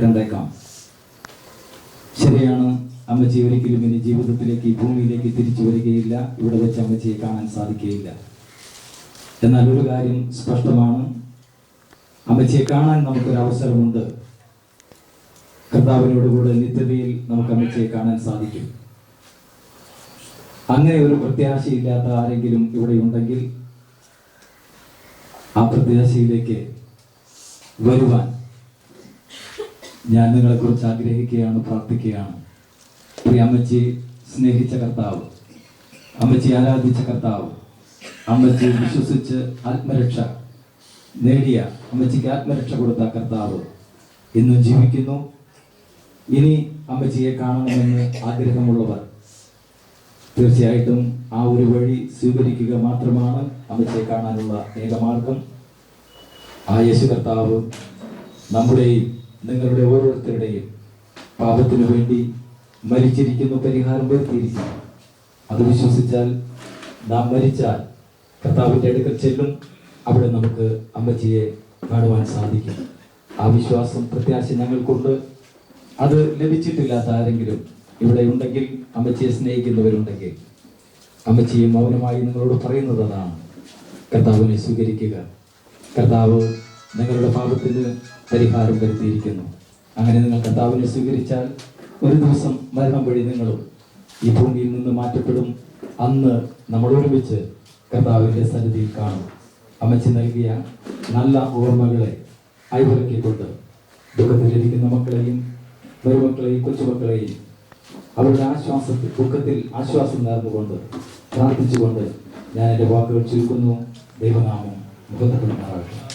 കണ്ടേക്കാം. ശരിയാണ്, അമ്മച്ചി ഒരിക്കലും ഇനി ജീവിതത്തിലേക്ക് ഈ ഭൂമിയിലേക്ക് തിരിച്ചു വരികയില്ല. ഇവിടെ വെച്ച് അമ്മച്ചിയെ കാണാൻ സാധിക്കുകയില്ല. എന്നാൽ ഒരു കാര്യം സ്പഷ്ടമാണ്, അമ്മച്ചിയെ കാണാൻ നമുക്കൊരു അവസരമുണ്ട്. കർത്താവിനോടുകൂടെ നിത്യതയിൽ നമുക്ക് അമ്മച്ചിയെ കാണാൻ സാധിക്കും. അങ്ങനെ ഒരു പ്രത്യാശയില്ലാത്ത ആരെങ്കിലും ഇവിടെ ഉണ്ടെങ്കിൽ ആ പ്രത്യാശയിലേക്ക് വരുവാൻ ഞാൻ നിങ്ങളെക്കുറിച്ച് ആഗ്രഹിക്കുകയാണ്, പ്രാർത്ഥിക്കുകയാണ്. പ്രിയ അമ്മച്ചി സ്നേഹിച്ച കർത്താവ്, അമ്മച്ചി ആരാധിച്ച കർത്താവ്, അമ്മച്ചി വിശ്വസിച്ച് ആത്മരക്ഷ നേടിയ, അമ്മച്ചിക്ക് ആത്മരക്ഷ കൊടുത്ത കർത്താവ് ഇന്നും ജീവിക്കുന്നു. ഇനി അമ്മച്ചിയെ കാണണമെന്ന് ആഗ്രഹമുള്ളവർ തീർച്ചയായിട്ടും ആ ഒരു വഴി സ്വീകരിക്കുക മാത്രമാണ് അമ്മച്ചിയെ കാണാനുള്ള ഏകമാർഗം. ആ യേശു കർത്താവ് നമ്മുടെയും നിങ്ങളുടെ ഓരോരുത്തരുടെയും പാപത്തിനു വേണ്ടി മരിച്ചിരിക്കുന്നു, പരിഹാരം വരുത്തിയിരിക്കുന്നു. അത് വിശ്വസിച്ചാൽ, നാം മരിച്ചാൽ കർത്താവിൻ്റെ അടുക്കൽ ചെല്ലും. അവിടെ നമുക്ക് അമ്മച്ചിയെ കാണുവാൻ സാധിക്കും. ആ വിശ്വാസം, പ്രത്യാശ ഞങ്ങൾക്കുണ്ട്. അത് ലഭിച്ചിട്ടില്ലാത്ത ആരെങ്കിലും ഇവിടെ ഉണ്ടെങ്കിൽ, അമ്മച്ചിയെ സ്നേഹിക്കുന്നവരുണ്ടെങ്കിൽ, അമ്മച്ചിയും മൗനമായി നിങ്ങളോട് പറയുന്നത് അതാണ്: കർത്താവിനെ സ്വീകരിക്കുക. കർത്താവ് നിങ്ങളുടെ പാപത്തിന് പരിഹാരം വരുത്തിയിരിക്കുന്നു. അങ്ങനെ നിങ്ങൾ കർത്താവിനെ സ്വീകരിച്ചാൽ ഒരു ദിവസം മരണം വഴി നിങ്ങളും ഈ ഭൂമിയിൽ നിന്ന് മാറ്റപ്പെടും. അന്ന് നമ്മൾ ഒരുമിച്ച് കർത്താവിൻ്റെ സന്നിധിയിൽ കാണും. അമ്മച്ചി നൽകിയ നല്ല ഓർമ്മകളെ അയവിറക്കിക്കൊണ്ട് ദുഃഖത്തിലിരിക്കുന്ന മക്കളെയും മരുമക്കളെയും കൊച്ചുമക്കളെയും അവരുടെ ആശ്വാസത്തിൽ, ദുഃഖത്തിൽ ആശ്വാസം നേർന്നുകൊണ്ട് പ്രാർത്ഥിച്ചുകൊണ്ട് ഞാൻ എൻ്റെ വാക്കുകൾ ചുരുക്കുന്നു. ദൈവനാമം മുഖത്തപ്പെടുമാറാകട്ടെ.